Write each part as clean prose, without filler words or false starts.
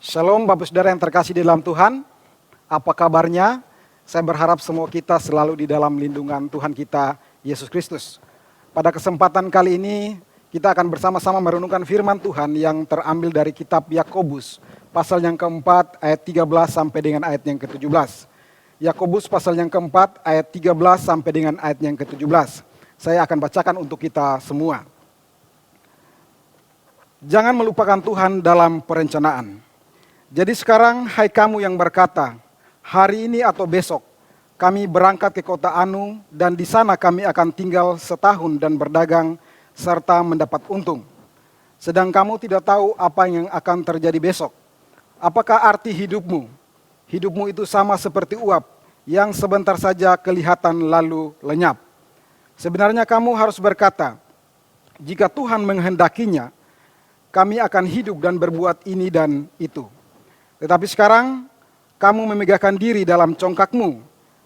Shalom Bapak Saudara yang terkasih di dalam Tuhan. Apa kabarnya? Saya berharap semua kita selalu di dalam lindungan Tuhan kita, Yesus Kristus. Pada kesempatan kali ini, kita akan bersama-sama merenungkan firman Tuhan yang terambil dari kitab Yakobus, pasal yang keempat, ayat 13 sampai dengan ayat yang ke-17. Yakobus pasal yang keempat, ayat 13 sampai dengan ayat yang ke-17. Saya akan bacakan untuk kita semua. Jangan melupakan Tuhan dalam perencanaan. Jadi sekarang, hai kamu yang berkata, hari ini atau besok, kami berangkat ke kota Anu, dan di sana kami akan tinggal setahun dan berdagang, serta mendapat untung. Sedang kamu tidak tahu apa yang akan terjadi besok. Apakah arti hidupmu? Hidupmu itu sama seperti uap, yang sebentar saja kelihatan lalu lenyap. Sebenarnya kamu harus berkata, jika Tuhan menghendakinya, kami akan hidup dan berbuat ini dan itu. Tetapi sekarang, kamu memegahkan diri dalam congkakmu,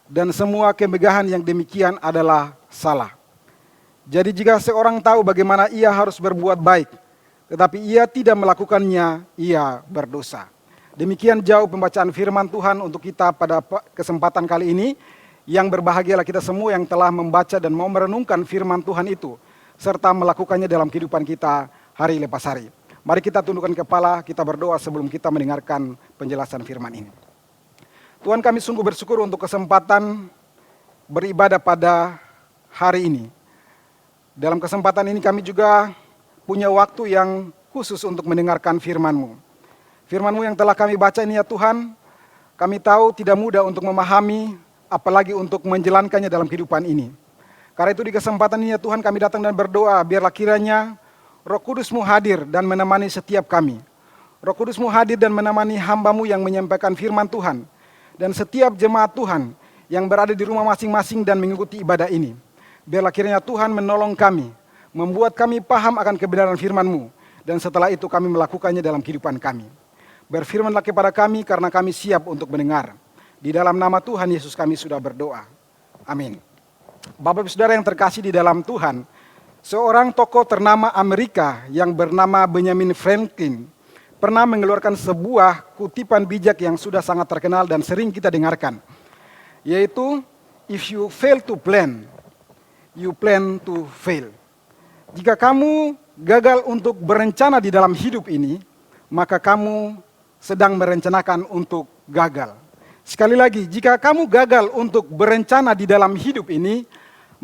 dan semua kemegahan yang demikian adalah salah. Jadi jika seorang tahu bagaimana ia harus berbuat baik, tetapi ia tidak melakukannya, ia berdosa. Demikian jauh pembacaan firman Tuhan untuk kita pada kesempatan kali ini. Yang berbahagialah kita semua yang telah membaca dan mau merenungkan firman Tuhan itu, serta melakukannya dalam kehidupan kita hari lepas hari. Mari kita tundukkan kepala, kita berdoa sebelum kita mendengarkan penjelasan firman ini. Tuhan, kami sungguh bersyukur untuk kesempatan beribadah pada hari ini. Dalam kesempatan ini kami juga punya waktu yang khusus untuk mendengarkan firman-Mu. Firman-Mu yang telah kami baca ini ya Tuhan, kami tahu tidak mudah untuk memahami, apalagi untuk menjalankannya dalam kehidupan ini. Karena itu di kesempatan ini ya Tuhan kami datang dan berdoa, biarlah kiranya Roh Kudus-Mu hadir dan menemani setiap kami. Roh Kudus-Mu hadir dan menemani hamba-Mu yang menyampaikan firman Tuhan. Dan setiap jemaat Tuhan yang berada di rumah masing-masing dan mengikuti ibadah ini. Biarlah kiranya Tuhan menolong kami, membuat kami paham akan kebenaran firman-Mu. Dan setelah itu kami melakukannya dalam kehidupan kami. Berfirmanlah kepada kami karena kami siap untuk mendengar. Di dalam nama Tuhan Yesus kami sudah berdoa. Amin. Bapak-Ibu Saudara yang terkasih di dalam Tuhan, seorang tokoh ternama Amerika yang bernama Benjamin Franklin pernah mengeluarkan sebuah kutipan bijak yang sudah sangat terkenal dan sering kita dengarkan. Yaitu, if you fail to plan, you plan to fail. Jika kamu gagal untuk berencana di dalam hidup ini, maka kamu sedang merencanakan untuk gagal. Sekali lagi, jika kamu gagal untuk berencana di dalam hidup ini,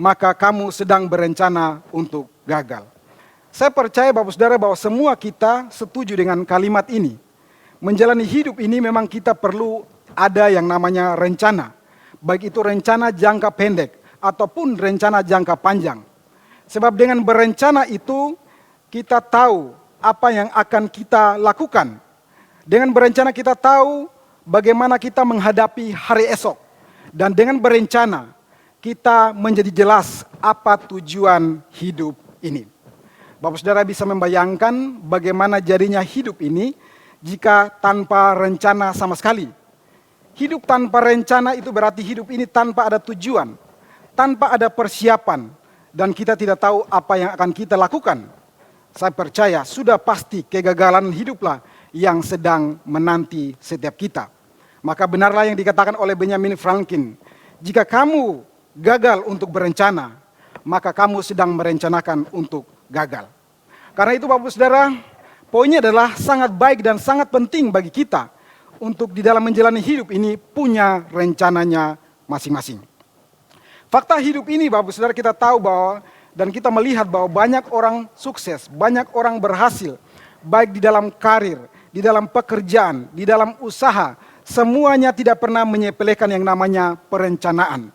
maka kamu sedang berencana untuk gagal. Saya percaya Bapak Saudara bahwa semua kita setuju dengan kalimat ini. Menjalani hidup ini memang kita perlu ada yang namanya rencana. Baik itu rencana jangka pendek ataupun rencana jangka panjang. Sebab dengan berencana itu kita tahu apa yang akan kita lakukan. Dengan berencana kita tahu bagaimana kita menghadapi hari esok. Dan dengan berencana kita menjadi jelas apa tujuan hidup ini. Bapak Saudara bisa membayangkan bagaimana jadinya hidup ini jika tanpa rencana sama sekali. Hidup tanpa rencana itu berarti hidup ini tanpa ada tujuan, tanpa ada persiapan, dan kita tidak tahu apa yang akan kita lakukan. Saya percaya sudah pasti kegagalan hiduplah yang sedang menanti setiap kita. Maka benarlah yang dikatakan oleh Benjamin Franklin, jika kamu gagal untuk berencana, maka kamu sedang merencanakan untuk gagal. Karena itu Bapak Saudara, poinnya adalah sangat baik dan sangat penting bagi kita untuk di dalam menjalani hidup ini punya rencananya masing-masing. Fakta hidup ini Bapak Saudara kita tahu bahwa dan kita melihat bahwa banyak orang sukses, banyak orang berhasil, baik di dalam karir, di dalam pekerjaan, di dalam usaha, semuanya tidak pernah menyepelekan yang namanya perencanaan.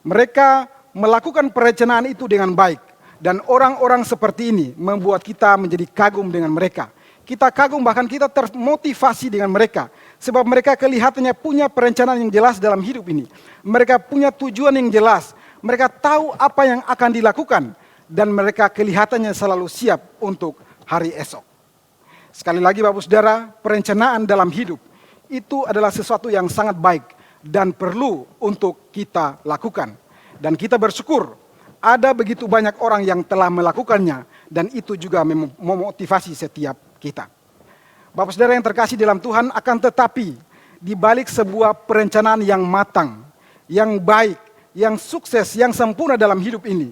Mereka melakukan perencanaan itu dengan baik. Dan orang-orang seperti ini membuat kita menjadi kagum dengan mereka. Kita kagum bahkan kita termotivasi dengan mereka. Sebab mereka kelihatannya punya perencanaan yang jelas dalam hidup ini. Mereka punya tujuan yang jelas. Mereka tahu apa yang akan dilakukan. Dan mereka kelihatannya selalu siap untuk hari esok. Sekali lagi Bapak Saudara, perencanaan dalam hidup itu adalah sesuatu yang sangat baik dan perlu untuk kita lakukan. Dan kita bersyukur ada begitu banyak orang yang telah melakukannya dan itu juga memotivasi setiap kita. Bapak Saudara yang terkasih dalam Tuhan, akan tetapi di balik sebuah perencanaan yang matang, yang baik, yang sukses, yang sempurna dalam hidup ini,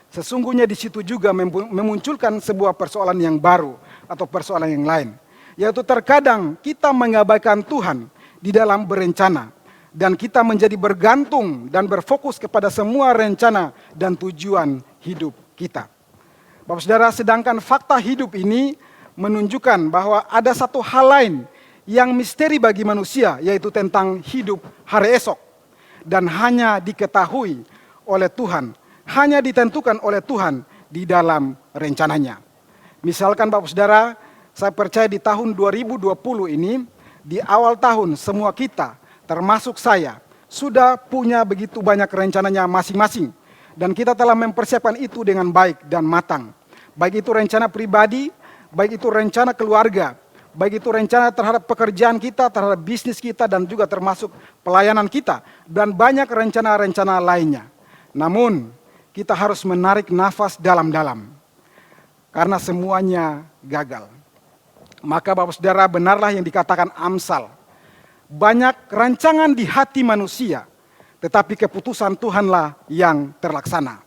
sesungguhnya di situ juga memunculkan sebuah persoalan yang baru atau persoalan yang lain. Yaitu terkadang kita mengabaikan Tuhan di dalam berencana. Dan kita menjadi bergantung dan berfokus kepada semua rencana dan tujuan hidup kita. Bapak Saudara, sedangkan fakta hidup ini menunjukkan bahwa ada satu hal lain yang misteri bagi manusia, yaitu tentang hidup hari esok. Dan hanya diketahui oleh Tuhan, hanya ditentukan oleh Tuhan di dalam rencananya. Misalkan Bapak Saudara, saya percaya di tahun 2020 ini, di awal tahun semua kita, termasuk saya, sudah punya begitu banyak rencananya masing-masing. Dan kita telah mempersiapkan itu dengan baik dan matang. Baik itu rencana pribadi, baik itu rencana keluarga, baik itu rencana terhadap pekerjaan kita, terhadap bisnis kita, dan juga termasuk pelayanan kita. Dan banyak rencana-rencana lainnya. Namun, kita harus menarik nafas dalam-dalam. Karena semuanya gagal. Maka Bapak Saudara, benarlah yang dikatakan Amsal. Banyak rancangan di hati manusia, tetapi keputusan Tuhanlah yang terlaksana.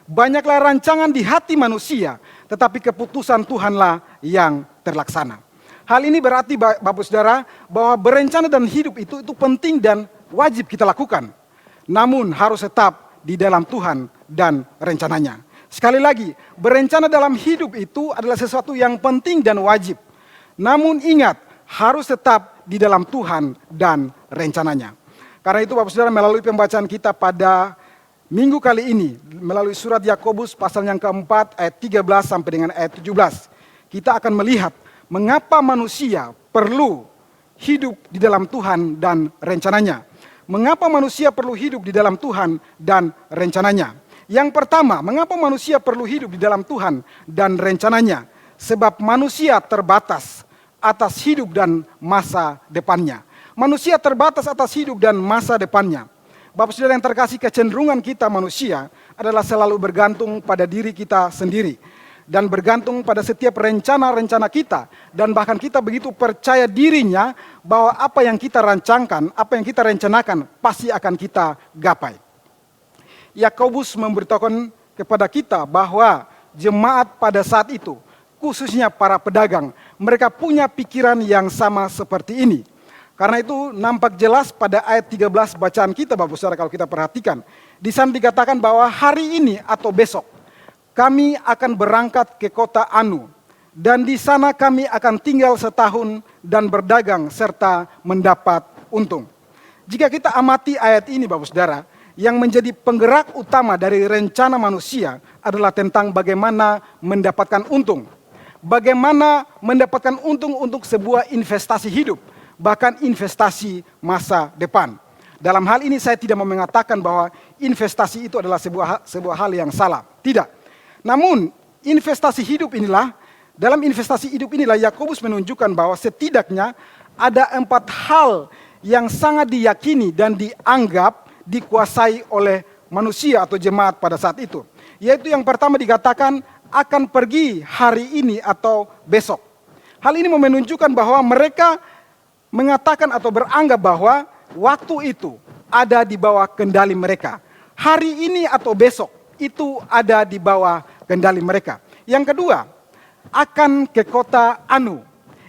Banyaklah rancangan di hati manusia, tetapi keputusan Tuhanlah yang terlaksana. Hal ini berarti Bapak Saudara, bahwa berencana dan hidup itu penting dan wajib kita lakukan. Namun harus tetap di dalam Tuhan dan rencananya. Sekali lagi, berencana dalam hidup itu adalah sesuatu yang penting dan wajib. Namun ingat, harus tetap di dalam Tuhan dan rencananya. Karena itu Bapak Saudara, melalui pembacaan kita pada minggu kali ini, melalui surat Yakobus pasal yang keempat ayat 13 sampai dengan ayat 17, kita akan melihat mengapa manusia perlu hidup di dalam Tuhan dan rencananya. Mengapa manusia perlu hidup di dalam Tuhan dan rencananya. Yang pertama, mengapa manusia perlu hidup di dalam Tuhan dan rencananya? Sebab manusia terbatas atas hidup dan masa depannya. Manusia terbatas atas hidup dan masa depannya. Bapak Saudara yang terkasih, kecenderungan kita manusia adalah selalu bergantung pada diri kita sendiri. Dan bergantung pada setiap rencana-rencana kita. Dan bahkan kita begitu percaya dirinya bahwa apa yang kita rancangkan, apa yang kita rencanakan pasti akan kita gapai. Yakobus memberitahukan kepada kita bahwa jemaat pada saat itu, khususnya para pedagang, mereka punya pikiran yang sama seperti ini. Karena itu nampak jelas pada ayat 13 bacaan kita Bapak Saudara, kalau kita perhatikan. Di sana dikatakan bahwa hari ini atau besok kami akan berangkat ke kota Anu. Dan di sana kami akan tinggal setahun dan berdagang serta mendapat untung. Jika kita amati ayat ini Bapak Saudara, yang menjadi penggerak utama dari rencana manusia adalah tentang bagaimana mendapatkan untung. Bagaimana mendapatkan untung untuk sebuah investasi hidup, bahkan investasi masa depan. Dalam hal ini saya tidak mau mengatakan bahwa investasi itu adalah sebuah hal yang salah. Tidak. Namun investasi hidup inilah, dalam investasi hidup inilah Yakobus menunjukkan bahwa setidaknya ada 4 hal yang sangat diyakini dan dianggap dikuasai oleh manusia atau jemaat pada saat itu. Yaitu yang pertama dikatakan akan pergi hari ini atau besok. Hal ini menunjukkan bahwa mereka mengatakan atau beranggap bahwa waktu itu ada di bawah kendali mereka. Hari ini atau besok itu ada di bawah kendali mereka. Yang kedua, akan ke kota Anu.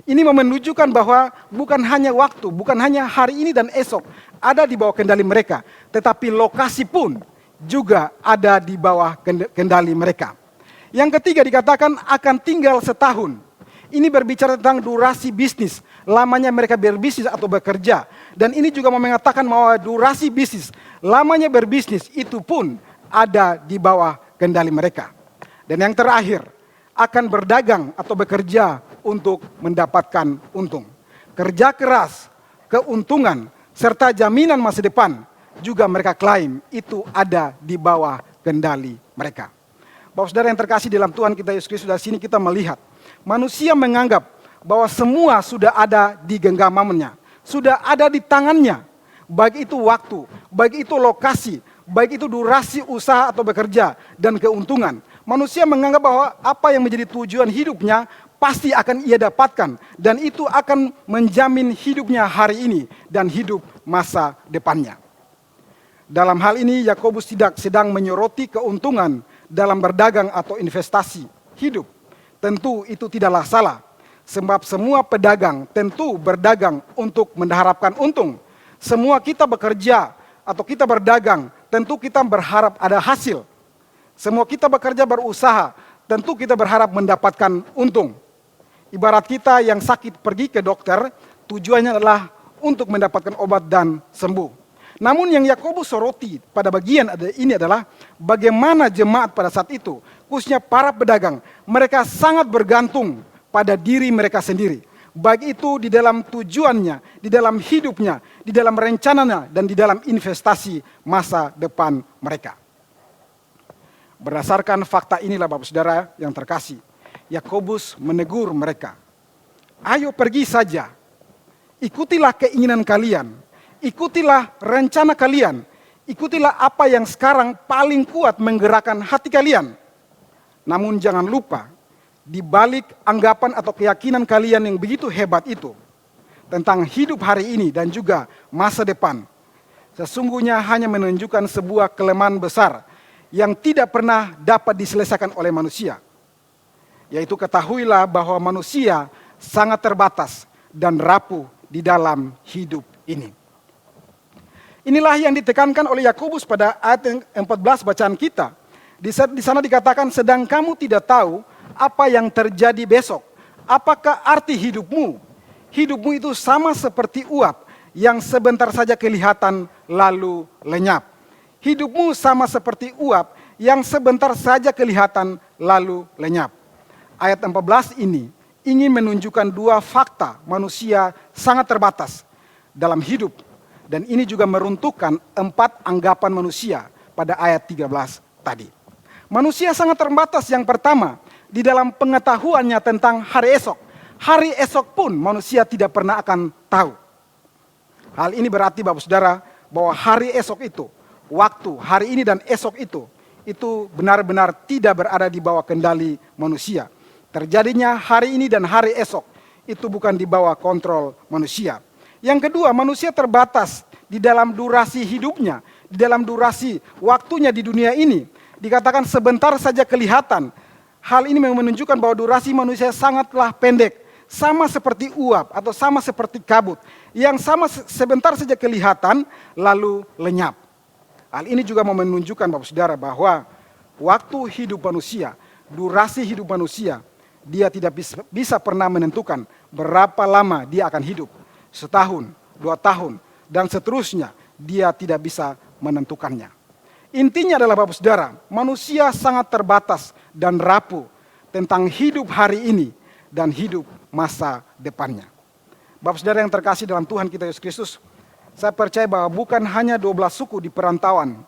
Ini menunjukkan bahwa bukan hanya waktu, bukan hanya hari ini dan esok ada di bawah kendali mereka, tetapi lokasi pun juga ada di bawah kendali mereka. Yang ketiga dikatakan akan tinggal setahun. Ini berbicara tentang durasi bisnis, lamanya mereka berbisnis atau bekerja. Dan ini juga mengatakan bahwa durasi bisnis, lamanya berbisnis itu pun ada di bawah kendali mereka. Dan yang terakhir, akan berdagang atau bekerja untuk mendapatkan untung. Kerja keras, keuntungan, serta jaminan masa depan juga mereka klaim itu ada di bawah kendali mereka. Bapak Saudara yang terkasih dalam Tuhan kita Yesus Kristus, dari sini kita melihat manusia menganggap bahwa semua sudah ada di genggamannya, sudah ada di tangannya. Baik itu waktu, baik itu lokasi, baik itu durasi usaha atau bekerja dan keuntungan. Manusia menganggap bahwa apa yang menjadi tujuan hidupnya pasti akan ia dapatkan, dan itu akan menjamin hidupnya hari ini dan hidup masa depannya. Dalam hal ini Yakobus tidak sedang menyoroti keuntungan dalam berdagang atau investasi hidup. Tentu itu tidaklah salah, sebab semua pedagang tentu berdagang untuk mengharapkan untung. Semua kita bekerja atau kita berdagang, tentu kita berharap ada hasil. Semua kita bekerja berusaha, tentu kita berharap mendapatkan untung. Ibarat kita yang sakit pergi ke dokter, tujuannya adalah untuk mendapatkan obat dan sembuh. Namun yang Yakobus soroti pada bagian ini adalah bagaimana jemaat pada saat itu, khususnya para pedagang, mereka sangat bergantung pada diri mereka sendiri. Baik itu di dalam tujuannya, di dalam hidupnya, di dalam rencananya, dan di dalam investasi masa depan mereka. Berdasarkan fakta inilah Bapak Saudara yang terkasih, Yakobus menegur mereka. Ayo pergi saja, ikutilah keinginan kalian, ikutilah rencana kalian, ikutilah apa yang sekarang paling kuat menggerakkan hati kalian. Namun jangan lupa, di balik anggapan atau keyakinan kalian yang begitu hebat itu, tentang hidup hari ini dan juga masa depan, sesungguhnya hanya menunjukkan sebuah kelemahan besar yang tidak pernah dapat diselesaikan oleh manusia. Yaitu ketahuilah bahwa manusia sangat terbatas dan rapuh di dalam hidup ini. Inilah yang ditekankan oleh Yakobus pada ayat 14 bacaan kita. Di sana dikatakan, sedang kamu tidak tahu apa yang terjadi besok. Apakah arti hidupmu? Hidupmu itu sama seperti uap yang sebentar saja kelihatan lalu lenyap. Hidupmu sama seperti uap yang sebentar saja kelihatan lalu lenyap. Ayat 14 ini ingin menunjukkan dua fakta manusia sangat terbatas dalam hidup. Dan ini juga meruntuhkan 4 anggapan manusia pada ayat 13 tadi. Manusia sangat terbatas yang pertama di dalam pengetahuannya tentang hari esok. Hari esok pun manusia tidak pernah akan tahu. Hal ini berarti Bapak Saudara bahwa hari esok itu, waktu hari ini dan esok itu benar-benar tidak berada di bawah kendali manusia. Terjadinya hari ini dan hari esok itu bukan di bawah kontrol manusia. Yang kedua, manusia terbatas di dalam durasi hidupnya, di dalam durasi waktunya di dunia ini. Dikatakan sebentar saja kelihatan. Hal ini menunjukkan bahwa durasi manusia sangatlah pendek. Sama seperti uap atau sama seperti kabut. Yang sama sebentar saja kelihatan lalu lenyap. Hal ini juga menunjukkan Bapak Saudara bahwa waktu hidup manusia, durasi hidup manusia, dia tidak bisa pernah menentukan berapa lama dia akan hidup. 1 tahun, 2 tahun, dan seterusnya dia tidak bisa menentukannya. Intinya adalah Bapak Saudara, manusia sangat terbatas dan rapuh tentang hidup hari ini dan hidup masa depannya. Bapak Saudara yang terkasih dalam Tuhan kita Yesus Kristus, saya percaya bahwa bukan hanya 12 suku di perantauan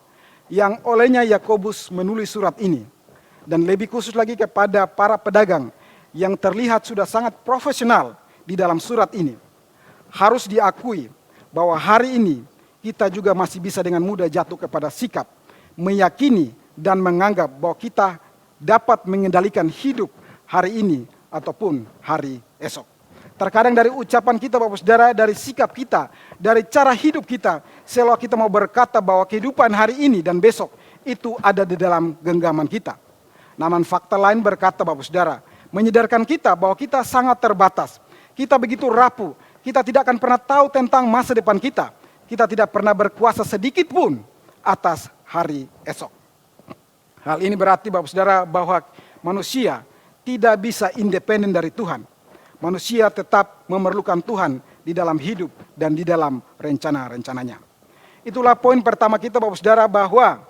yang olehnya Yakobus menulis surat ini, dan lebih khusus lagi kepada para pedagang yang terlihat sudah sangat profesional di dalam surat ini. Harus diakui bahwa hari ini kita juga masih bisa dengan mudah jatuh kepada sikap meyakini dan menganggap bahwa kita dapat mengendalikan hidup hari ini ataupun hari esok. Terkadang dari ucapan kita Bapak Saudara, dari sikap kita, dari cara hidup kita, seolah kita mau berkata bahwa kehidupan hari ini dan besok itu ada di dalam genggaman kita. Namun fakta lain berkata Bapak Saudara, menyadarkan kita bahwa kita sangat terbatas. Kita begitu rapuh, kita tidak akan pernah tahu tentang masa depan kita. Kita tidak pernah berkuasa sedikit pun atas hari esok. Hal ini berarti Bapak Saudara bahwa manusia tidak bisa independen dari Tuhan. Manusia tetap memerlukan Tuhan di dalam hidup dan di dalam rencana-rencananya. Itulah poin pertama kita Bapak Saudara, bahwa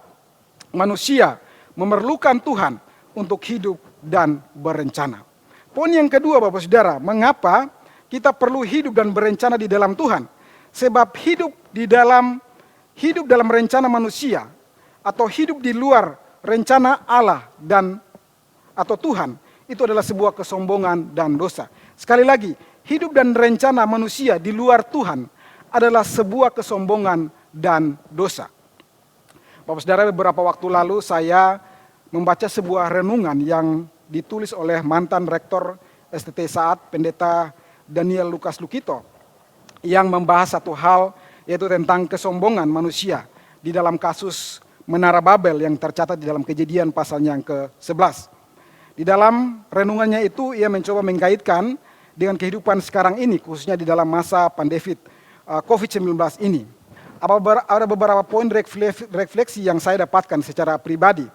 manusia memerlukan Tuhan untuk hidup dan berencana. Poin yang kedua Bapak Saudara, mengapa kita perlu hidup dan berencana di dalam Tuhan? Sebab hidup dalam rencana manusia atau hidup di luar rencana Allah atau Tuhan, itu adalah sebuah kesombongan dan dosa. Sekali lagi, hidup dan rencana manusia di luar Tuhan adalah sebuah kesombongan dan dosa. Bapak Saudara, beberapa waktu lalu saya membaca sebuah renungan yang ditulis oleh mantan rektor STT Saat, Pendeta Daniel Lukas Lukito, yang membahas satu hal, yaitu tentang kesombongan manusia di dalam kasus Menara Babel yang tercatat di dalam Kejadian pasalnya yang ke-11. Di dalam renungannya itu ia mencoba mengkaitkan dengan kehidupan sekarang ini, khususnya di dalam masa pandemi COVID-19 ini. Ada beberapa poin refleksi yang saya dapatkan secara pribadi,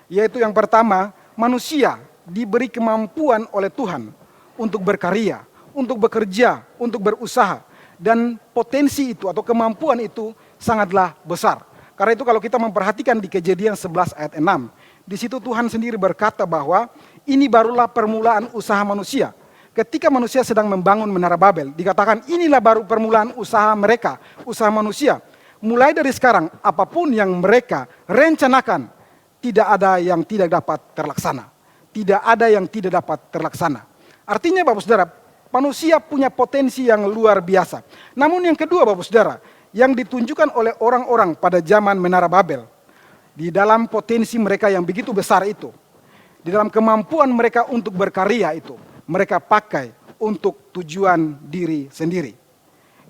yaitu yang pertama, manusia diberi kemampuan oleh Tuhan untuk berkarya, untuk bekerja, untuk berusaha, dan potensi itu atau kemampuan itu sangatlah besar. Karena itu kalau kita memperhatikan di Kejadian 11 ayat 6, di situ Tuhan sendiri berkata bahwa ini barulah permulaan usaha manusia. Ketika manusia sedang membangun Menara Babel, dikatakan inilah baru permulaan usaha mereka, usaha manusia. Mulai dari sekarang, apapun yang mereka rencanakan, tidak ada yang tidak dapat terlaksana. Tidak ada yang tidak dapat terlaksana. Artinya Bapak Saudara, manusia punya potensi yang luar biasa. Namun yang kedua Bapak Saudara, yang ditunjukkan oleh orang-orang pada zaman Menara Babel, di dalam potensi mereka yang begitu besar itu, di dalam kemampuan mereka untuk berkarya itu, mereka pakai untuk tujuan diri sendiri.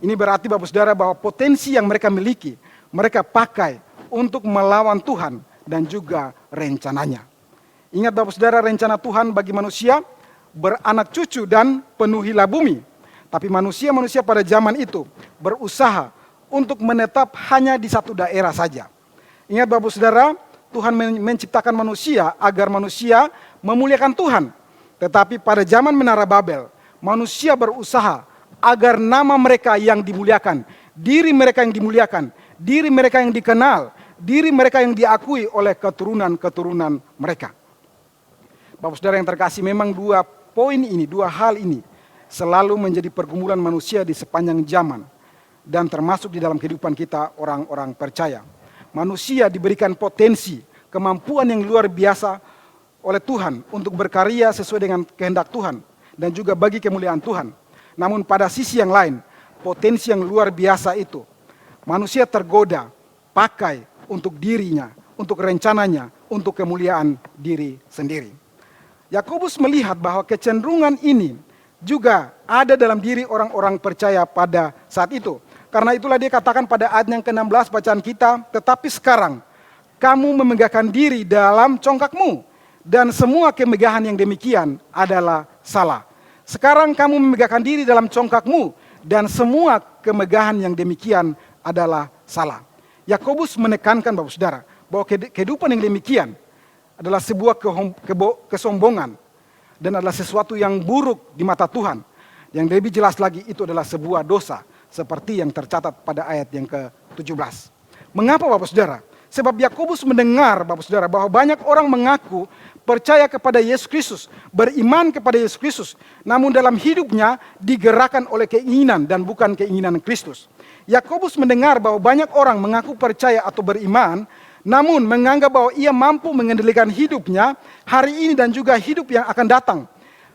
Ini berarti Bapak Saudara bahwa potensi yang mereka miliki, mereka pakai untuk melawan Tuhan dan juga rencananya. Ingat Bapak Saudara, rencana Tuhan bagi manusia, beranak cucu dan penuhilah bumi. Tapi manusia-manusia pada zaman itu berusaha untuk menetap hanya di satu daerah saja. Ingat Bapak Saudara, Tuhan menciptakan manusia agar manusia memuliakan Tuhan. Tetapi pada zaman Menara Babel, manusia berusaha agar nama mereka yang dimuliakan, diri mereka yang dimuliakan, diri mereka yang dikenal, diri mereka yang diakui oleh keturunan-keturunan mereka. Bapak Saudara yang terkasih, memang dua poin ini, dua hal ini selalu menjadi pergumulan manusia di sepanjang zaman. Dan termasuk di dalam kehidupan kita orang-orang percaya. Manusia diberikan potensi, kemampuan yang luar biasa oleh Tuhan untuk berkarya sesuai dengan kehendak Tuhan dan juga bagi kemuliaan Tuhan. Namun pada sisi yang lain, potensi yang luar biasa itu, manusia tergoda pakai untuk dirinya, untuk rencananya, untuk kemuliaan diri sendiri. Yakobus melihat bahwa kecenderungan ini juga ada dalam diri orang-orang percaya pada saat itu. Karena itulah dia katakan pada ayat yang ke-16 bacaan kita, tetapi sekarang kamu memegahkan diri dalam congkakmu, dan semua kemegahan yang demikian adalah salah. Sekarang kamu memegahkan diri dalam congkakmu, dan semua kemegahan yang demikian adalah salah. Yakobus menekankan Bapak Saudara, bahwa kehidupan yang demikian adalah sebuah kesombongan, dan adalah sesuatu yang buruk di mata Tuhan. Yang lebih jelas lagi, itu adalah sebuah dosa, seperti yang tercatat pada ayat yang ke-17. Mengapa Bapak Saudara? Sebab Yakobus mendengar Bapak Saudara bahwa banyak orang mengaku percaya kepada Yesus Kristus, beriman kepada Yesus Kristus, namun dalam hidupnya digerakkan oleh keinginan dan bukan keinginan Kristus. Yakobus mendengar bahwa banyak orang mengaku percaya atau beriman, namun menganggap bahwa ia mampu mengendalikan hidupnya hari ini dan juga hidup yang akan datang.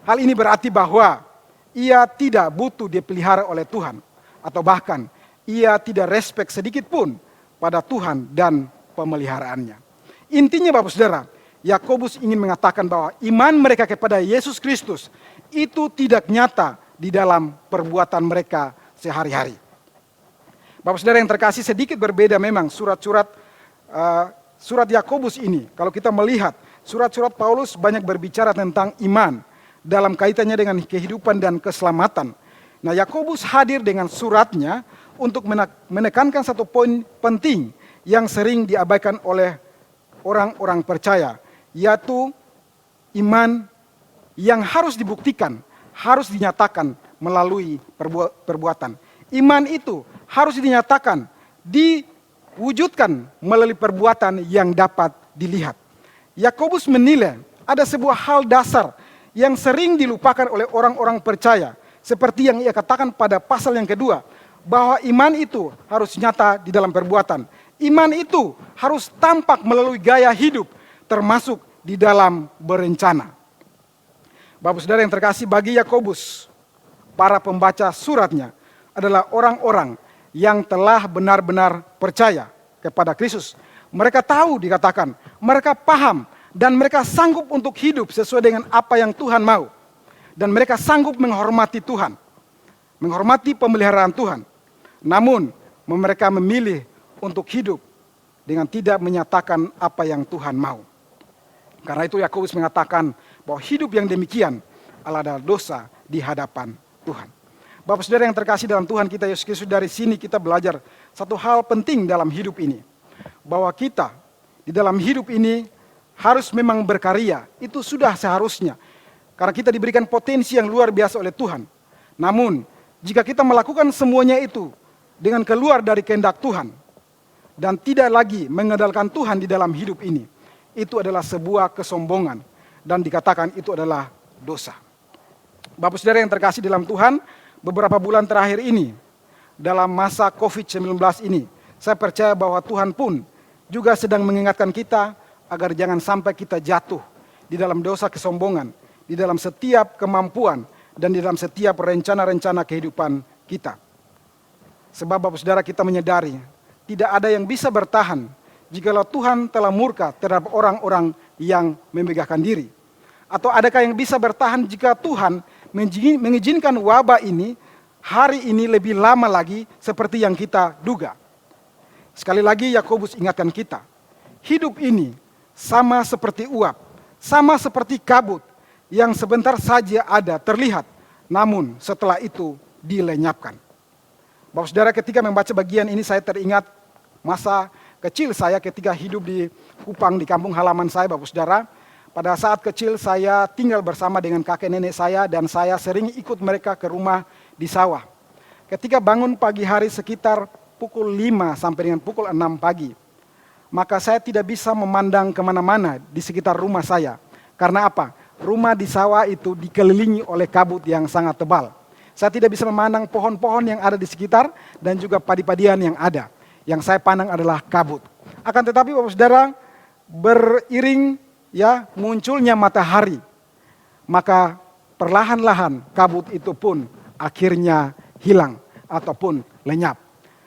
Hal ini berarti bahwa ia tidak butuh dipelihara oleh Tuhan. Atau bahkan ia tidak respek sedikit pun pada Tuhan dan pemeliharaannya. Intinya Bapak Saudara, Yakobus ingin mengatakan bahwa iman mereka kepada Yesus Kristus itu tidak nyata di dalam perbuatan mereka sehari-hari. Bapak Saudara yang terkasih, sedikit berbeda memang surat Yakobus ini. Kalau kita melihat surat-surat Paulus banyak berbicara tentang iman dalam kaitannya dengan kehidupan dan keselamatan. Nah, Yakobus hadir dengan suratnya untuk menekankan satu poin penting yang sering diabaikan oleh orang-orang percaya, yaitu iman yang harus dibuktikan, harus dinyatakan melalui perbuatan. Iman itu harus dinyatakan, diwujudkan melalui perbuatan yang dapat dilihat. Yakobus menilai ada sebuah hal dasar yang sering dilupakan oleh orang-orang percaya, seperti yang ia katakan pada pasal yang kedua, bahwa iman itu harus nyata di dalam perbuatan. Iman itu harus tampak melalui gaya hidup, termasuk di dalam berencana. Bapak Saudara yang terkasih, bagi Yakobus, para pembaca suratnya adalah orang-orang yang telah benar-benar percaya kepada Kristus. Mereka tahu, dikatakan, mereka paham dan mereka sanggup untuk hidup sesuai dengan apa yang Tuhan mau. dan mereka sanggup menghormati Tuhan, menghormati pemeliharaan Tuhan. Namun mereka memilih untuk hidup dengan tidak menyatakan apa yang Tuhan mau. Karena itu Yakobus mengatakan bahwa hidup yang demikian adalah dosa di hadapan Tuhan. Bapak saudara yang terkasih dalam Tuhan kita Yesus Kristus, dari sini kita belajar satu hal penting dalam hidup ini. Bahwa kita di dalam hidup ini harus memang berkarya. Itu sudah seharusnya. Karena kita diberikan potensi yang luar biasa oleh Tuhan. Namun jika kita melakukan semuanya itu dengan keluar dari kehendak Tuhan dan tidak lagi mengandalkan Tuhan di dalam hidup ini, itu adalah sebuah kesombongan dan dikatakan itu adalah dosa. Bapak saudara yang terkasih dalam Tuhan, beberapa bulan terakhir ini dalam masa COVID-19 ini, saya percaya bahwa Tuhan pun juga sedang mengingatkan kita agar jangan sampai kita jatuh di dalam dosa kesombongan, di dalam setiap kemampuan dan di dalam setiap rencana-rencana kehidupan kita. Sebab Bapak saudara, kita menyadari tidak ada yang bisa bertahan jikalau Tuhan telah murka terhadap orang-orang yang memegahkan diri. Atau adakah yang bisa bertahan jika Tuhan mengizinkan wabah ini hari ini lebih lama lagi seperti yang kita duga. Sekali lagi Yakobus ingatkan kita, hidup ini sama seperti uap, sama seperti kabut yang sebentar saja ada terlihat, namun setelah itu dilenyapkan. Bapak saudara, ketika membaca bagian ini saya teringat masa kecil saya ketika hidup di Kupang, di kampung halaman saya, Bapak saudara. Pada saat kecil saya tinggal bersama dengan kakek nenek saya dan saya sering ikut mereka ke rumah di sawah. Ketika bangun pagi hari sekitar pukul 5 sampai dengan pukul 6 pagi, maka saya tidak bisa memandang kemana-mana di sekitar rumah saya. Karena apa? Rumah di sawah itu dikelilingi oleh kabut yang sangat tebal. Saya tidak bisa memandang pohon-pohon yang ada di sekitar dan juga padi-padian yang ada. Yang saya pandang adalah kabut. Akan tetapi Bapak saudara, beriring munculnya matahari, maka perlahan-lahan kabut itu pun akhirnya hilang ataupun lenyap.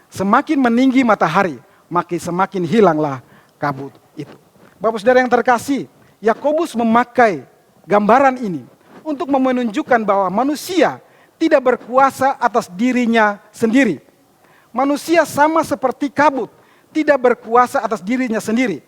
Semakin meninggi matahari, makin semakin hilanglah kabut itu. Bapak saudara yang terkasih, Yakobus memakai gambaran ini untuk menunjukkan bahwa manusia tidak berkuasa atas dirinya sendiri. Manusia sama seperti kabut, tidak berkuasa atas dirinya sendiri.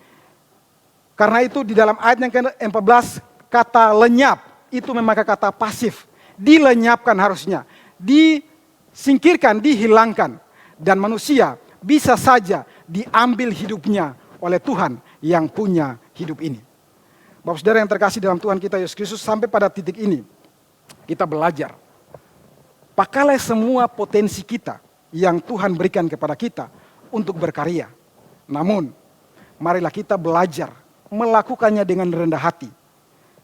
Karena itu di dalam ayat yang ke-14 kata lenyap itu memakai kata pasif. Dilenyapkan harusnya, disingkirkan, dihilangkan. Dan manusia bisa saja diambil hidupnya oleh Tuhan yang punya hidup ini. Bapak saudara yang terkasih dalam Tuhan kita Yesus Kristus, sampai pada titik ini kita belajar. Pakailah semua potensi kita yang Tuhan berikan kepada kita untuk berkarya. Namun marilah kita belajar melakukannya dengan rendah hati,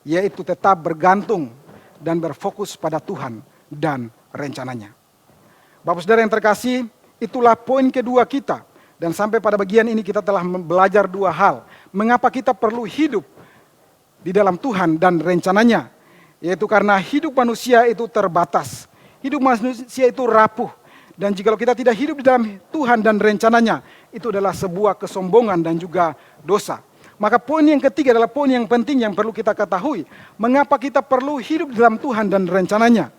yaitu tetap bergantung dan berfokus pada Tuhan dan rencananya. Bapak saudara yang terkasih, itulah poin kedua kita. Dan sampai pada bagian ini kita telah belajar dua hal. Mengapa kita perlu hidup di dalam Tuhan dan rencananya. Yaitu karena hidup manusia itu terbatas. Hidup manusia itu rapuh. Dan jika kita tidak hidup di dalam Tuhan dan rencananya, itu adalah sebuah kesombongan dan juga dosa. Maka poin yang ketiga adalah poin yang penting yang perlu kita ketahui. Mengapa kita perlu hidup di dalam Tuhan dan rencananya?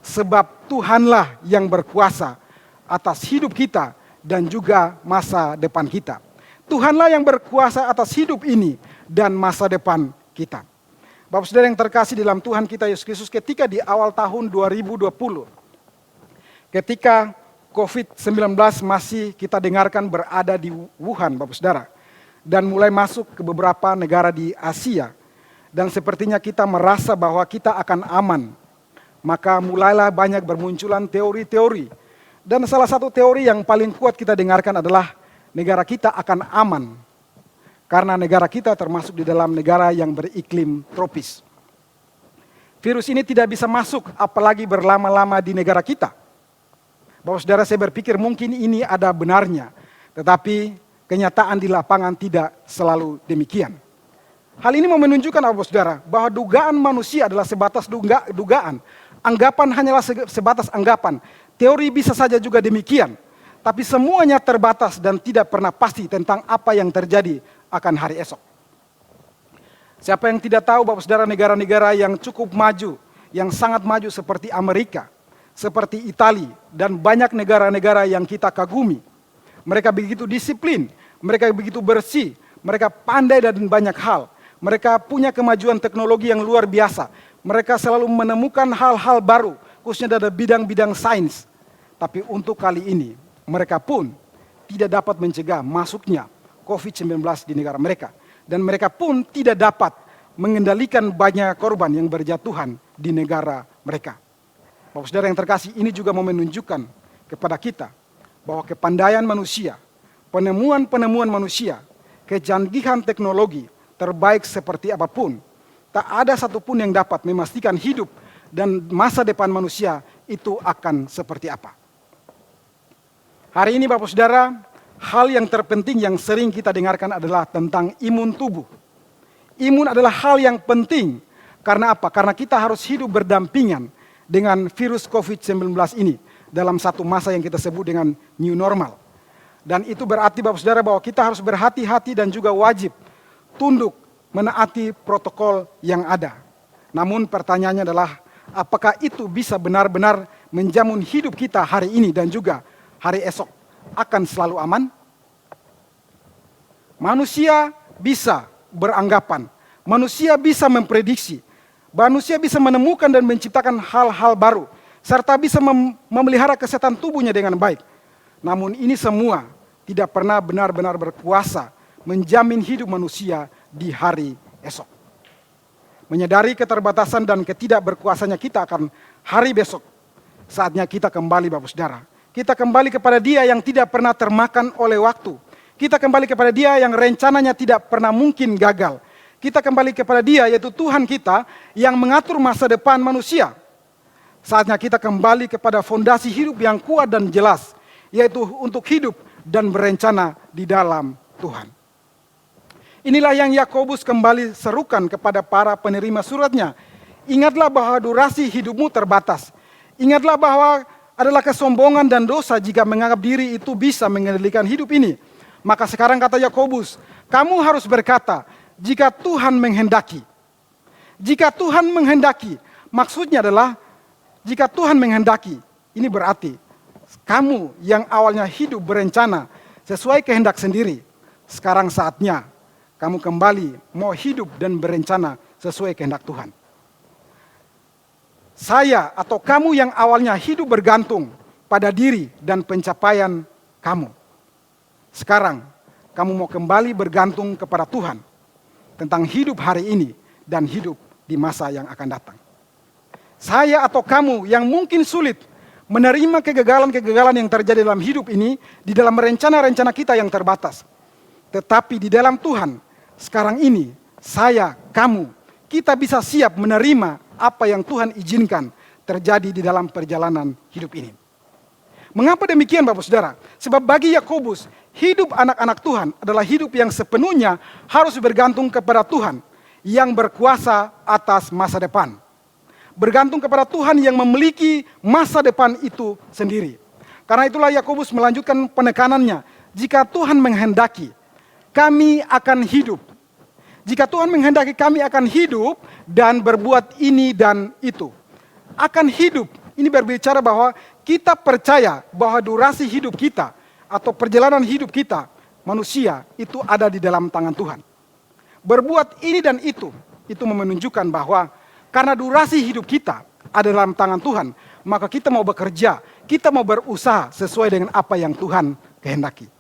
Sebab Tuhanlah yang berkuasa atas hidup kita dan juga masa depan kita. Tuhanlah yang berkuasa atas hidup ini dan masa depan kita. Bapak saudara yang terkasih dalam Tuhan kita Yesus Kristus, ketika di awal tahun 2020, ketika COVID-19 masih kita dengarkan berada di Wuhan, Bapak saudara, dan mulai masuk ke beberapa negara di Asia, dan sepertinya kita merasa bahwa kita akan aman, maka mulailah banyak bermunculan teori-teori. Dan salah satu teori yang paling kuat kita dengarkan adalah negara kita akan aman. Karena negara kita termasuk di dalam negara yang beriklim tropis. Virus ini tidak bisa masuk apalagi berlama-lama di negara kita. Bapak saudara, saya berpikir mungkin ini ada benarnya. Tetapi kenyataan di lapangan tidak selalu demikian. Hal ini mau menunjukkan Bapak saudara bahwa dugaan manusia adalah sebatas dugaan. Anggapan hanyalah sebatas anggapan. Teori bisa saja juga demikian. Tapi semuanya terbatas dan tidak pernah pasti tentang apa yang terjadi akan hari esok. Siapa yang tidak tahu Bapak saudara negara-negara yang cukup maju, yang sangat maju seperti Amerika, seperti Italia, dan banyak negara-negara yang kita kagumi. Mereka begitu disiplin, mereka begitu bersih, mereka pandai dan banyak hal. Mereka punya kemajuan teknologi yang luar biasa. Mereka selalu menemukan hal-hal baru, khususnya dalam bidang-bidang sains. Tapi untuk kali ini, mereka pun tidak dapat mencegah masuknya COVID-19 di negara mereka. Dan mereka pun tidak dapat mengendalikan banyak korban yang berjatuhan di negara mereka. Bapak saudara yang terkasih, ini juga mau menunjukkan kepada kita bahwa kepandaian manusia, penemuan-penemuan manusia, kecanggihan teknologi, terbaik seperti apapun, tak ada satupun yang dapat memastikan hidup dan masa depan manusia itu akan seperti apa. Hari ini Bapak Saudara, hal yang terpenting yang sering kita dengarkan adalah tentang imun tubuh. Imun adalah hal yang penting. Karena apa? Karena kita harus hidup berdampingan dengan virus COVID-19 ini dalam satu masa yang kita sebut dengan new normal. Dan itu berarti Bapak Saudara bahwa kita harus berhati-hati dan juga wajib tunduk menaati protokol yang ada. Namun pertanyaannya adalah, apakah itu bisa benar-benar menjamin hidup kita hari ini dan juga hari esok akan selalu aman? Manusia bisa beranggapan, manusia bisa memprediksi, manusia bisa menemukan dan menciptakan hal-hal baru, serta bisa memelihara kesehatan tubuhnya dengan baik. Namun ini semua tidak pernah benar-benar berkuasa menjamin hidup manusia di hari esok. Menyadari keterbatasan dan ketidakberkuasanya kita akan hari besok, saatnya kita kembali Bapak Saudara. Kita kembali kepada Dia yang tidak pernah termakan oleh waktu. Kita kembali kepada Dia yang rencananya tidak pernah mungkin gagal. Kita kembali kepada Dia, yaitu Tuhan kita yang mengatur masa depan manusia. Saatnya kita kembali kepada fondasi hidup yang kuat dan jelas, yaitu untuk hidup dan berencana di dalam Tuhan. Inilah yang Yakobus kembali serukan kepada para penerima suratnya. Ingatlah bahwa durasi hidupmu terbatas. Ingatlah bahwa adalah kesombongan dan dosa jika menganggap diri itu bisa mengendalikan hidup ini. Maka sekarang kata Yakobus, kamu harus berkata, jika Tuhan menghendaki. Jika Tuhan menghendaki, maksudnya adalah jika Tuhan menghendaki. Ini berarti kamu yang awalnya hidup berencana sesuai kehendak sendiri, sekarang saatnya kamu kembali mau hidup dan berencana sesuai kehendak Tuhan. Saya atau kamu yang awalnya hidup bergantung pada diri dan pencapaian kamu. Sekarang kamu mau kembali bergantung kepada Tuhan tentang hidup hari ini dan hidup di masa yang akan datang. Saya atau kamu yang mungkin sulit menerima kegagalan-kegagalan yang terjadi dalam hidup ini di dalam rencana-rencana kita yang terbatas. Tetapi di dalam Tuhan, sekarang ini, saya, kamu, kita bisa siap menerima apa yang Tuhan izinkan terjadi di dalam perjalanan hidup ini. Mengapa demikian Bapak Saudara? Sebab bagi Yakobus, hidup anak-anak Tuhan adalah hidup yang sepenuhnya harus bergantung kepada Tuhan yang berkuasa atas masa depan. Bergantung kepada Tuhan yang memiliki masa depan itu sendiri. Karena itulah Yakobus melanjutkan penekanannya. Jika Tuhan menghendaki, kami akan hidup. Jika Tuhan menghendaki, kami akan hidup dan berbuat ini dan itu. Akan hidup, ini berbicara bahwa kita percaya bahwa durasi hidup kita atau perjalanan hidup kita, manusia, itu ada di dalam tangan Tuhan. Berbuat ini dan itu menunjukkan bahwa karena durasi hidup kita ada dalam tangan Tuhan, maka kita mau bekerja, kita mau berusaha sesuai dengan apa yang Tuhan kehendaki.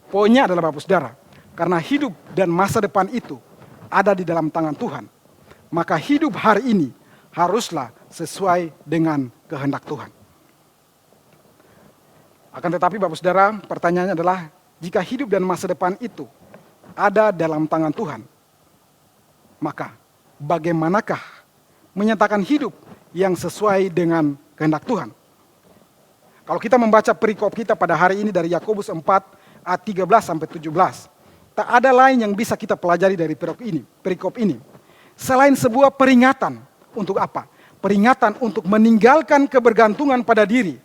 Poinnya adalah Bapak Saudara, karena hidup dan masa depan itu ada di dalam tangan Tuhan, maka hidup hari ini haruslah sesuai dengan kehendak Tuhan. Akan tetapi Bapak Saudara, pertanyaannya adalah, jika hidup dan masa depan itu ada dalam tangan Tuhan, maka bagaimanakah menyatakan hidup yang sesuai dengan kehendak Tuhan? Kalau kita membaca perikop kita pada hari ini dari Yakobus 4 ayat 13 sampai 17, tak ada lain yang bisa kita pelajari dari perikop ini selain sebuah peringatan untuk apa? Peringatan untuk meninggalkan kebergantungan pada diri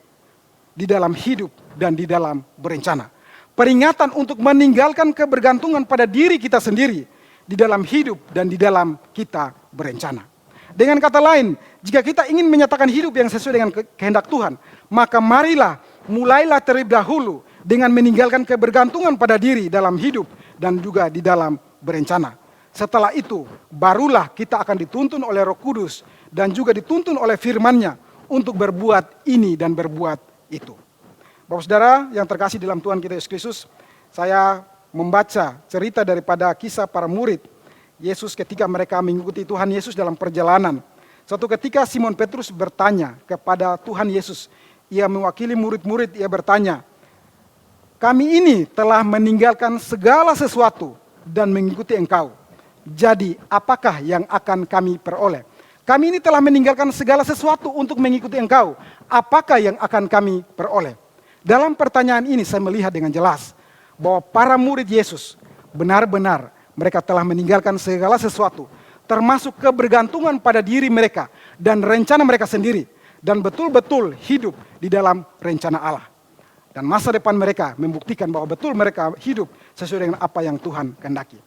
di dalam hidup dan di dalam berencana. Peringatan untuk meninggalkan kebergantungan pada diri kita sendiri di dalam hidup dan di dalam kita berencana. Dengan kata lain, jika kita ingin menyatakan hidup yang sesuai dengan kehendak Tuhan, maka mulailah terlebih dahulu dengan meninggalkan kebergantungan pada diri dalam hidup dan juga di dalam berencana. Setelah itu, barulah kita akan dituntun oleh Roh Kudus dan juga dituntun oleh firman-Nya untuk berbuat ini dan berbuat itu. Bapak Saudara yang terkasih dalam Tuhan kita Yesus Kristus, saya membaca cerita daripada kisah para murid Yesus ketika mereka mengikuti Tuhan Yesus dalam perjalanan. Suatu ketika Simon Petrus bertanya kepada Tuhan Yesus, ia mewakili murid-murid, ia bertanya, "Kami ini telah meninggalkan segala sesuatu dan mengikuti Engkau. Jadi apakah yang akan kami peroleh? Kami ini telah meninggalkan segala sesuatu untuk mengikuti Engkau. Apakah yang akan kami peroleh?" Dalam pertanyaan ini saya melihat dengan jelas bahwa para murid Yesus benar-benar mereka telah meninggalkan segala sesuatu, termasuk kebergantungan pada diri mereka dan rencana mereka sendiri, dan betul-betul hidup di dalam rencana Allah. Dan masa depan mereka membuktikan bahwa betul mereka hidup sesuai dengan apa yang Tuhan kehendaki.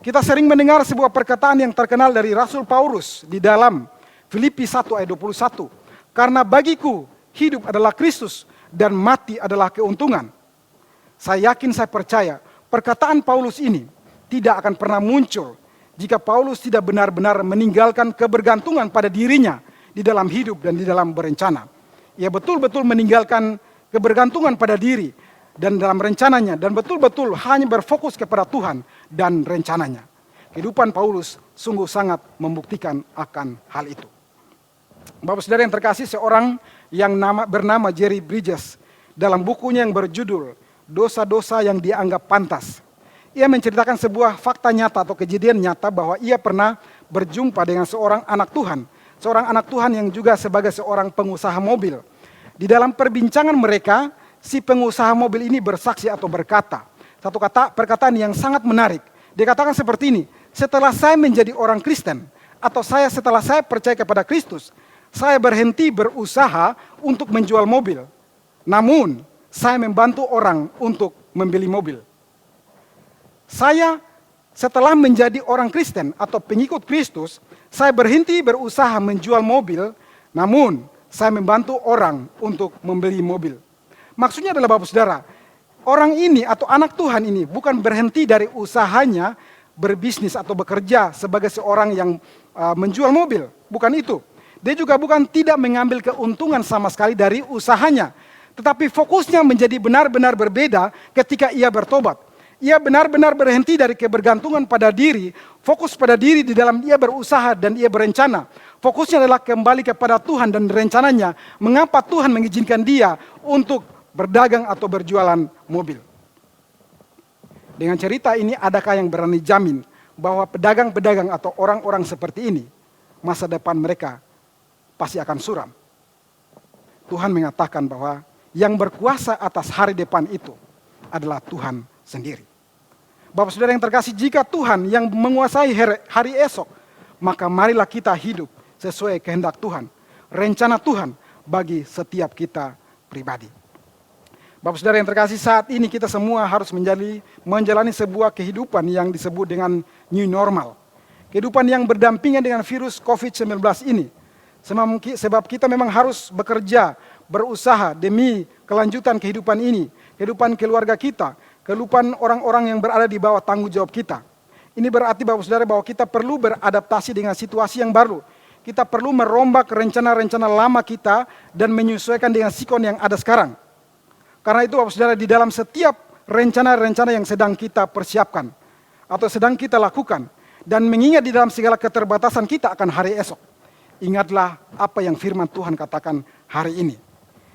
Kita sering mendengar sebuah perkataan yang terkenal dari Rasul Paulus di dalam Filipi 1 ayat 21. Karena bagiku hidup adalah Kristus dan mati adalah keuntungan. Saya yakin, saya percaya perkataan Paulus ini tidak akan pernah muncul jika Paulus tidak benar-benar meninggalkan kebergantungan pada dirinya di dalam hidup dan di dalam berencana. Ia betul-betul meninggalkan kebergantungan pada diri dan dalam rencananya, dan betul-betul hanya berfokus kepada Tuhan dan rencananya. Kehidupan Paulus sungguh sangat membuktikan akan hal itu. Bapak Saudara yang terkasih, seorang yang bernama Jerry Bridges dalam bukunya yang berjudul Dosa-dosa yang Dianggap Pantas, ia menceritakan sebuah fakta nyata atau kejadian nyata bahwa ia pernah berjumpa dengan seorang anak Tuhan yang juga sebagai seorang pengusaha mobil. Di dalam perbincangan mereka, si pengusaha mobil ini bersaksi atau berkata satu perkataan yang sangat menarik. Dia katakan seperti ini, setelah saya menjadi orang Kristen, atau setelah saya percaya kepada Kristus, saya berhenti berusaha untuk menjual mobil. Namun, saya membantu orang untuk membeli mobil. Saya setelah menjadi orang Kristen atau pengikut Kristus, saya berhenti berusaha menjual mobil, namun saya membantu orang untuk membeli mobil. Maksudnya adalah Bapak Saudara, orang ini atau anak Tuhan ini bukan berhenti dari usahanya berbisnis atau bekerja sebagai seorang yang menjual mobil. Bukan itu. Dia juga bukan tidak mengambil keuntungan sama sekali dari usahanya. Tetapi fokusnya menjadi benar-benar berbeda ketika ia bertobat. Ia benar-benar berhenti dari kebergantungan pada diri, fokus pada diri di dalam ia berusaha dan ia berencana. Fokusnya adalah kembali kepada Tuhan dan rencananya, mengapa Tuhan mengizinkan dia untuk berdagang atau berjualan mobil. Dengan cerita ini, adakah yang berani jamin bahwa pedagang-pedagang atau orang-orang seperti ini, masa depan mereka pasti akan suram? Tuhan mengatakan bahwa yang berkuasa atas hari depan itu adalah Tuhan sendiri. Bapak Saudara yang terkasih, jika Tuhan yang menguasai hari esok, maka marilah kita hidup sesuai kehendak Tuhan, rencana Tuhan bagi setiap kita pribadi. Bapak Saudara yang terkasih, saat ini kita semua harus menjalani sebuah kehidupan yang disebut dengan new normal. Kehidupan yang berdampingan dengan virus COVID-19 ini. Sebab kita memang harus bekerja, berusaha demi kelanjutan kehidupan ini, kehidupan keluarga kita, kehidupan orang-orang yang berada di bawah tanggung jawab kita. Ini berarti Bapak Saudara bahwa kita perlu beradaptasi dengan situasi yang baru. Kita perlu merombak rencana-rencana lama kita dan menyesuaikan dengan sikon yang ada sekarang. Karena itu Bapak Saudara, di dalam setiap rencana-rencana yang sedang kita persiapkan atau sedang kita lakukan, dan mengingat di dalam segala keterbatasan kita akan hari esok, ingatlah apa yang firman Tuhan katakan hari ini.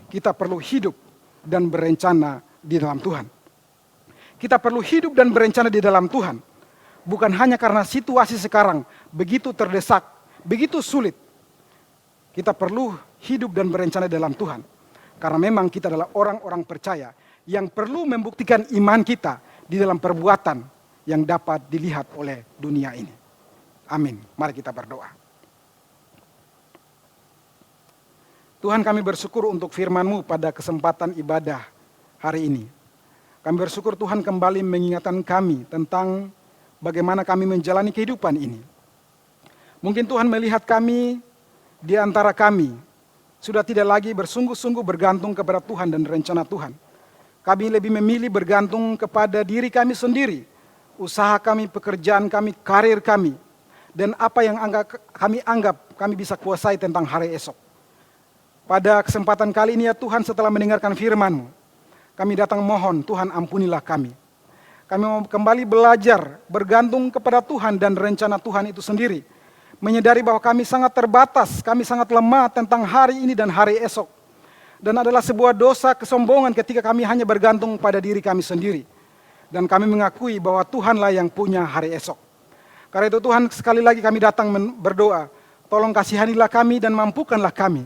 Kita perlu hidup dan berencana di dalam Tuhan. Kita perlu hidup dan berencana di dalam Tuhan. Bukan hanya karena situasi sekarang begitu terdesak, begitu sulit. Kita perlu hidup dan berencana dalam Tuhan. Karena memang kita adalah orang-orang percaya yang perlu membuktikan iman kita di dalam perbuatan yang dapat dilihat oleh dunia ini. Amin. Mari kita berdoa. Tuhan, kami bersyukur untuk firman-Mu pada kesempatan ibadah hari ini. Kami bersyukur Tuhan kembali mengingatkan kami tentang bagaimana kami menjalani kehidupan ini. Mungkin Tuhan melihat kami di antara kami sudah tidak lagi bersungguh-sungguh bergantung kepada Tuhan dan rencana Tuhan. Kami lebih memilih bergantung kepada diri kami sendiri, usaha kami, pekerjaan kami, karir kami, dan apa yang kami anggap kami bisa kuasai tentang hari esok. Pada kesempatan kali ini ya Tuhan, setelah mendengarkan firman-Mu, kami datang mohon Tuhan ampunilah kami. Kami mau kembali belajar bergantung kepada Tuhan dan rencana Tuhan itu sendiri. Menyadari bahwa kami sangat terbatas, kami sangat lemah tentang hari ini dan hari esok. Dan adalah sebuah dosa kesombongan ketika kami hanya bergantung pada diri kami sendiri. Dan kami mengakui bahwa Tuhanlah yang punya hari esok. Karena itu Tuhan, sekali lagi kami datang berdoa, tolong kasihanilah kami dan mampukanlah kami,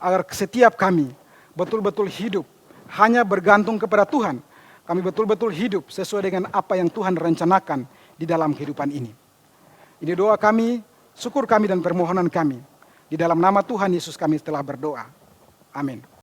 agar setiap kami betul-betul hidup hanya bergantung kepada Tuhan. Kami betul-betul hidup sesuai dengan apa yang Tuhan rencanakan di dalam kehidupan ini. Ini doa kami, syukur kami dan permohonan kami. Di dalam nama Tuhan Yesus kami telah berdoa. Amin.